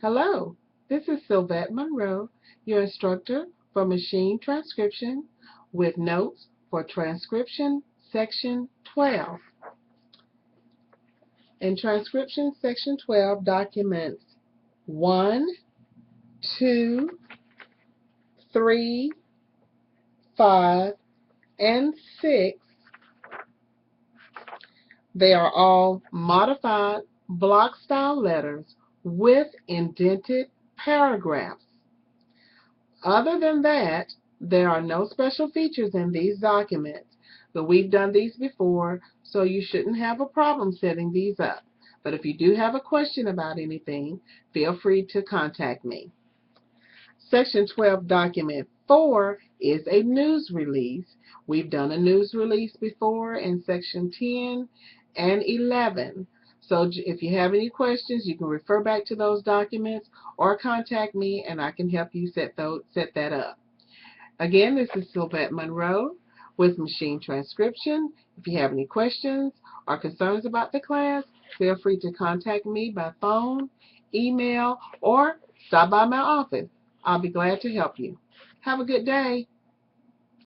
Hello, this is Sylvette Monroe, your instructor for machine transcription with notes for transcription section 12. In transcription section 12, documents 1, 2, 3, 5, and 6, they are all modified block style letters with indented paragraphs. Other than that, there are no special features in these documents, but we've done these before, so you shouldn't have a problem setting these up. But if you do have a question about anything, feel free to contact me. Section 12, Document 4 is a news release. We've done a news release before in Section 10 and 11. So if you have any questions, you can refer back to those documents or contact me and I can help you set that up. Again, this is Sylvette Monroe with Machine Transcription. If you have any questions or concerns about the class, feel free to contact me by phone, email, or stop by my office. I'll be glad to help you. Have a good day.